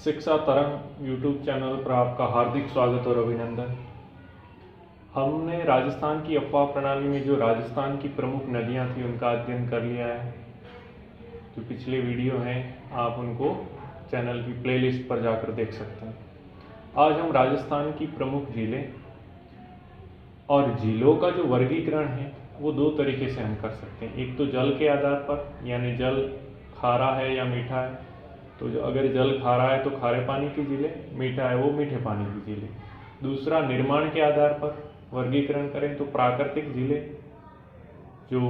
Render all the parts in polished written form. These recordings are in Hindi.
शिक्षा तरंग यूट्यूब चैनल पर आपका हार्दिक स्वागत और अभिनंदन। हमने राजस्थान की अफवाह प्रणाली में जो राजस्थान की प्रमुख नदियां थी उनका अध्ययन कर लिया है। जो पिछले वीडियो हैं आप उनको चैनल की प्लेलिस्ट पर जाकर देख सकते हैं। आज हम राजस्थान की प्रमुख झीलें और झीलों का जो वर्गीकरण है वो दो तरीके से हम कर सकते हैं। एक तो जल के आधार पर, यानी जल खारा है या मीठा है, तो जो अगर जल खारा है तो खारे पानी की झीलें, मीठा है वो मीठे पानी की झीलें। दूसरा, निर्माण के आधार पर वर्गीकरण करें तो प्राकृतिक झीलें जो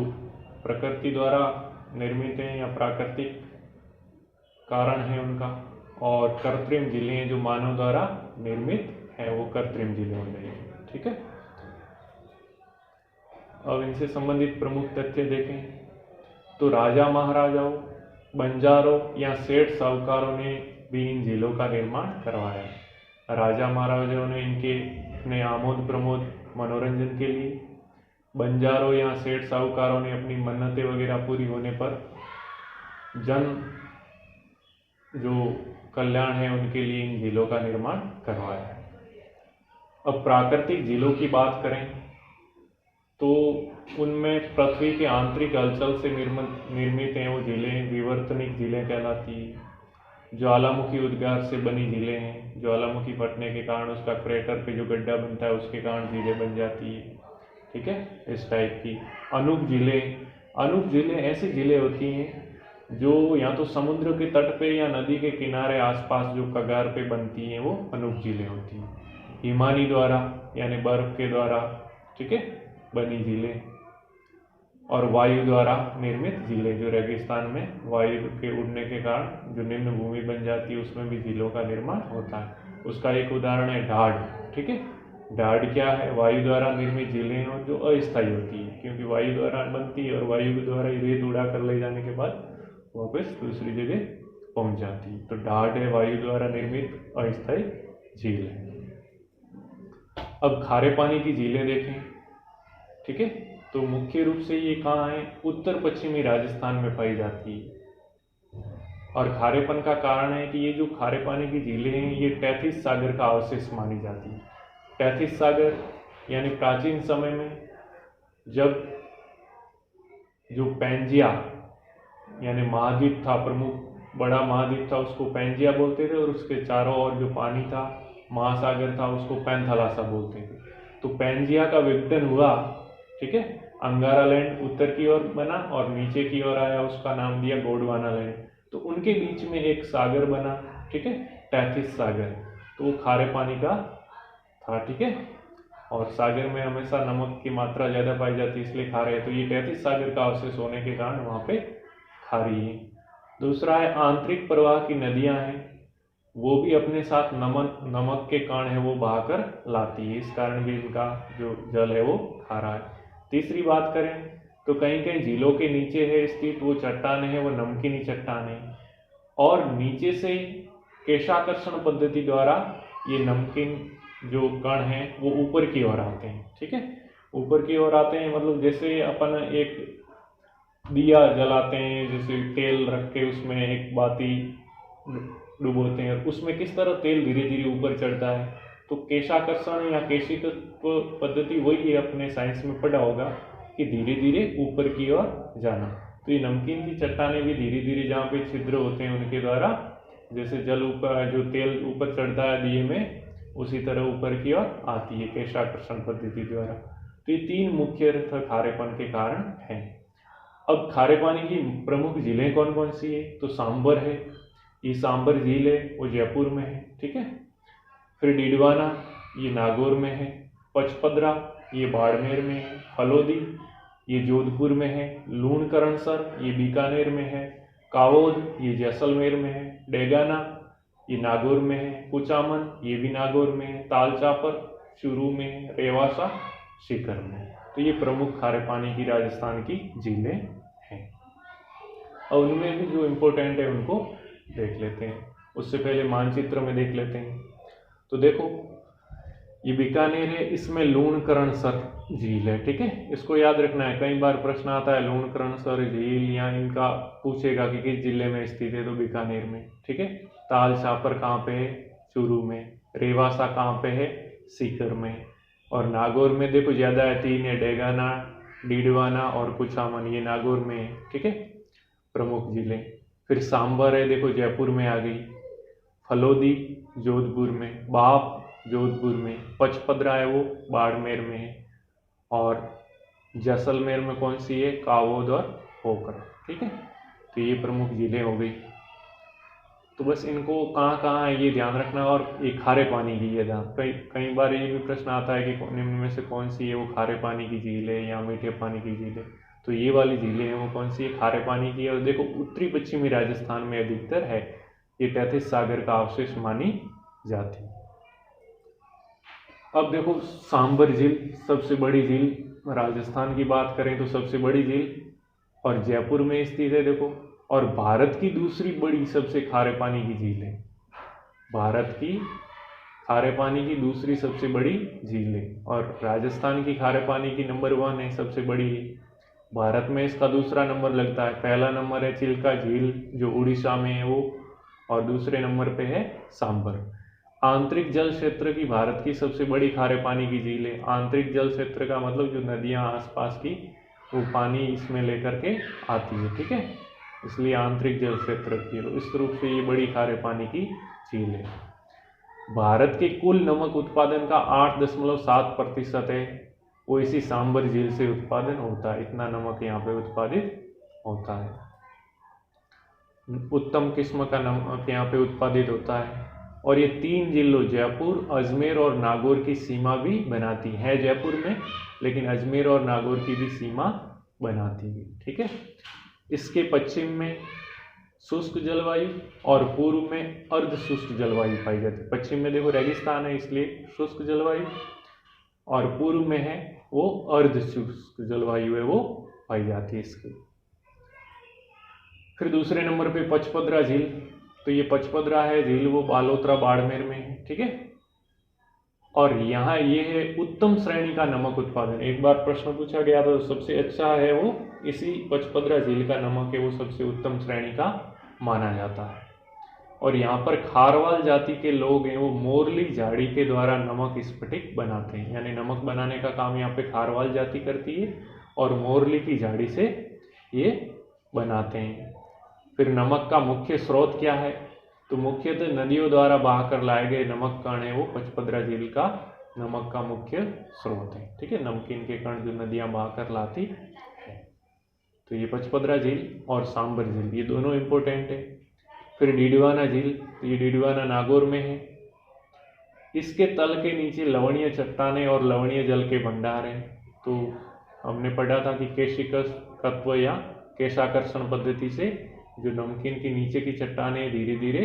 प्रकृति द्वारा निर्मित हैं या प्राकृतिक कारण है उनका, और कृत्रिम झीलें जो मानव द्वारा निर्मित है वो कृत्रिम झीलें हो जाएंगी। ठीक है, अब इनसे संबंधित प्रमुख तथ्य देखें तो राजा महाराजाओं, बंजारों या सेठ साहूकारों ने भी इन झीलों का निर्माण करवाया है। राजा महाराजाओं ने इनके अपने आमोद प्रमोद मनोरंजन के लिए, बंजारों या सेठ साहूकारों ने अपनी मन्नतें वगैरह पूरी होने पर जन जो कल्याण है उनके लिए इन झीलों का निर्माण करवाया है। अब प्राकृतिक झीलों की बात करें तो उनमें पृथ्वी के आंतरिक हलचल से निर्मित हैं वो झीलें विवर्तनिक झीलें कहलाती है। ज्वालामुखी उद्गार से बनी झीलें हैं, ज्वालामुखी फटने के कारण उसका क्रेटर पे जो गड्ढा बनता है उसके कारण झीलें बन जाती है। ठीक है, इस टाइप की। अनूप झीलें ऐसी झीलें होती हैं जो या तो समुद्र के तट पे या नदी के किनारे आसपास जो कगार पे बनती हैं वो अनूप झीलें होती हैं। हिमानी द्वारा यानी बर्फ के द्वारा, ठीक है, बनी झीलें, और वायु द्वारा निर्मित झीलें जो रेगिस्तान में वायु के उड़ने के कारण जो निम्न भूमि बन जाती है उसमें भी झीलों का निर्माण होता है। उसका एक उदाहरण है ढाढ़। ठीक है, ढाढ़ क्या है? वायु द्वारा निर्मित झीलें और जो अस्थायी होती है, क्योंकि वायु द्वारा बनती है और वायु के द्वारा रेत उड़ा कर ले जाने के बाद वापस दूसरी जगह पहुंच जाती है। तो ढाढ़ है वायु द्वारा निर्मित अस्थायी झील है। अब खारे पानी की झीलें देखें। ठीक है, तो मुख्य रूप से ये कहाँ है? उत्तर पश्चिमी राजस्थान में पाई जाती है। और खारेपन का कारण है कि ये जो खारे पानी की झीलें हैं ये टैथिस सागर का अवशेष मानी जाती है। टैथिस सागर यानी प्राचीन समय में जब जो पैंजिया यानी महाद्वीप था, प्रमुख बड़ा महाद्वीप था, उसको पैंजिया बोलते थे, और उसके चारों ओर जो पानी था, महासागर था, उसको पैंथालासा बोलते थे। तो पैंजिया का विघटन हुआ, ठीक है, अंगारा लैंड उत्तर की ओर बना और नीचे की ओर आया, उसका नाम दिया गोंडवाना लैंड। तो उनके बीच में एक सागर बना, ठीक है, टैथिस सागर। तो वो खारे पानी का था। ठीक है, और सागर में हमेशा नमक की मात्रा ज़्यादा पाई जाती है इसलिए खारे है। तो ये टैथिस सागर का अवशेष होने के कारण वहाँ पे खारी है। दूसरा है आंतरिक प्रवाह की नदियाँ हैं, वो भी अपने साथ नमक के कण है वो बहाकर लाती है, इस कारण भी इनका जो जल है वो खारा है। तीसरी बात करें तो कहीं कहीं झीलों के नीचे है स्थित वो चट्टाने हैं, वो नमकीनी चट्टाने हैं, और नीचे से केशाकर्षण पद्धति द्वारा ये नमकीन जो कण हैं वो ऊपर की ओर आते हैं। ठीक है, ऊपर की ओर आते हैं, मतलब जैसे अपन एक दिया जलाते हैं, जैसे तेल रख के उसमें एक बाती डुबोते हैं, उसमें किस तरह तेल धीरे धीरे ऊपर चढ़ता है। तो केशाकर्षण या केशिकत्व पद्धति वही है, अपने साइंस में पढ़ा होगा कि धीरे धीरे ऊपर की ओर जाना। तो ये नमकीन की चट्टानें भी धीरे धीरे जहाँ पे छिद्र होते हैं उनके द्वारा जैसे जल ऊपर जो तेल ऊपर चढ़ता है दिए में, उसी तरह ऊपर की ओर आती है केशाकर्षण पद्धति द्वारा। तो ये तीन मुख्य खारेपन के कारण हैं। अब खारे पानी की प्रमुख झीलें कौन कौन सी है? तो सांबर है, ये सांबर झील है, वो जयपुर में है। ठीक है, फिर डिडवाना ये नागौर में है, पचपदरा ये बाड़मेर में है, फलोदी ये जोधपुर में है, लूणकरणसर ये बीकानेर में है, कावोद ये जैसलमेर में है, डेगाना ये नागौर में है, कुचामन ये भी नागौर में है, तालचापर चूरू में है, रेवासा सीकर में। तो ये प्रमुख खारे पानी की राजस्थान की झीलें हैं। और उनमें भी जो इम्पोर्टेंट है उनको देख लेते हैं। उससे पहले मानचित्र में देख लेते हैं। तो देखो ये बीकानेर है, इसमें लूणकरणसर झील है। ठीक है, इसको याद रखना है, कई बार प्रश्न आता है लूणकरणसर झील, या इनका पूछेगा कि किस जिले में स्थित है, तो बीकानेर में। ठीक है, ताल छापर कहाँ पे है? चूरू में। रेवासा कहाँ पे है? सीकर में। और नागौर में देखो ज़्यादा है, 3 है, डेगाना, डीडवाना और कुचामन, ये नागौर में है। ठीक है, प्रमुख जिले। फिर सांबर है, देखो जयपुर में आ गई। फलोदी जोधपुर में, बाप जोधपुर में, पचपदरा है वो बाड़मेर में है, और जैसलमेर में कौन सी है? कावोद और पोखरा। ठीक है, तो ये प्रमुख जिले हो गई। तो बस इनको कहाँ कहाँ है ये ध्यान रखना। और ये खारे पानी की ये ध्यान, कई बार ये भी प्रश्न आता है कि निम्न में से कौन सी है वो खारे पानी की झील है या मीठे पानी की झील है। तो ये वाली झीलें हैं वो कौन सी है? खारे पानी की है। और देखो उत्तरी पश्चिमी राजस्थान में अधिकतर है, ये तैतीस सागर का अवशेष मानी जाती है। अब देखो सांबर झील सबसे बड़ी झील, राजस्थान की बात करें तो सबसे बड़ी झील, और जयपुर में स्थित है देखो। और भारत की दूसरी बड़ी सबसे खारे पानी की झील है, भारत की खारे पानी की दूसरी सबसे बड़ी झील है। और राजस्थान की खारे पानी की नंबर 1 है, सबसे बड़ी है। भारत में इसका दूसरा नंबर लगता है, पहला नंबर है चिल्का झील जो उड़ीसा में है वो, और दूसरे नंबर पे है सांबर। आंतरिक जल क्षेत्र की भारत की सबसे बड़ी खारे पानी की झील है। आंतरिक जल क्षेत्र का मतलब जो नदियां आसपास की वो पानी इसमें लेकर के आती है। ठीक है, इसलिए आंतरिक जल क्षेत्र की, तो इस रूप से ये बड़ी खारे पानी की झील है। भारत के कुल नमक उत्पादन का 8.7% है वो इसी सांबर झील से उत्पादन होता है। इतना नमक यहाँ पे उत्पादित होता है। उत्तम किस्म का नमक यहाँ पे उत्पादित होता है। और ये 3 जिलों जयपुर, अजमेर और नागौर की सीमा भी बनाती है। जयपुर में, लेकिन अजमेर और नागौर की भी सीमा बनाती है। ठीक है, इसके पश्चिम में शुष्क जलवायु और पूर्व में अर्ध शुष्क जलवायु पाई जाती है। पश्चिम में देखो रेगिस्तान है इसलिए शुष्क जलवायु, और पूर्व में है वो अर्ध शुष्क जलवायु है वो पाई जाती है इसकी। फिर दूसरे नंबर पे पचपदरा झील, तो ये पचपदरा है झील वो बालोतरा बाड़मेर में है। ठीक है, और यहाँ ये है उत्तम श्रेणी का नमक उत्पादन। एक बार प्रश्न पूछा गया था, सबसे अच्छा है वो इसी पचपदरा झील का नमक है वो सबसे उत्तम श्रेणी का माना जाता है। और यहाँ पर खारवाल जाति के लोग हैं वो मोरली झाड़ी के द्वारा नमक स्फटिक बनाते हैं, यानी नमक बनाने का काम यहाँ पे खारवाल जाति करती है और मोरली की झाड़ी से ये बनाते हैं। फिर नमक का मुख्य स्रोत क्या है? तो मुख्यतः नदियों द्वारा बहाकर लाए गए नमक कण है वो पचपदरा झील का नमक का मुख्य स्रोत है। ठीक है, नमकीन के कण जो नदियां बहाकर लाती है। तो ये पचपदरा झील और सांबर झील ये दोनों इंपॉर्टेंट है। फिर डीडवाना झील, तो ये डीडवाना नागौर में है। इसके तल के नीचे लवणीय चट्टानें और लवणीय जल के भंडार हैं। तो हमने पढ़ा था कि केशिकत्व या केशाकर्षण पद्धति से जो नमकीन के नीचे की चट्टानें धीरे धीरे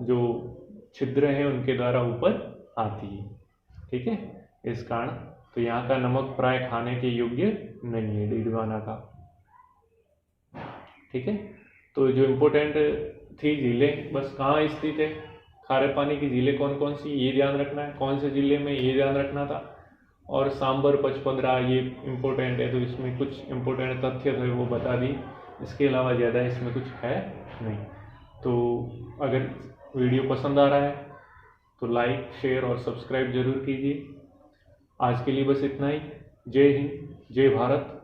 जो छिद्र हैं उनके द्वारा ऊपर आती है। ठीक है, इस कारण तो यहाँ का नमक प्राय खाने के योग्य नहीं है डीडवाना का। ठीक है, तो जो इम्पोर्टेंट थी झीलें बस कहाँ स्थित है, खारे पानी की झीलें कौन कौन सी ये ध्यान रखना है, कौन से जिले में ये ध्यान रखना था। और सांबर पचपदरा ये इम्पोर्टेंट है, तो इसमें कुछ इम्पोर्टेंट तथ्य थे वो बता दी, इसके अलावा ज़्यादा इसमें कुछ है नहीं। तो अगर वीडियो पसंद आ रहा है तो लाइक, शेयर और सब्सक्राइब जरूर कीजिए। आज के लिए बस इतना ही। जय हिंद, जय भारत।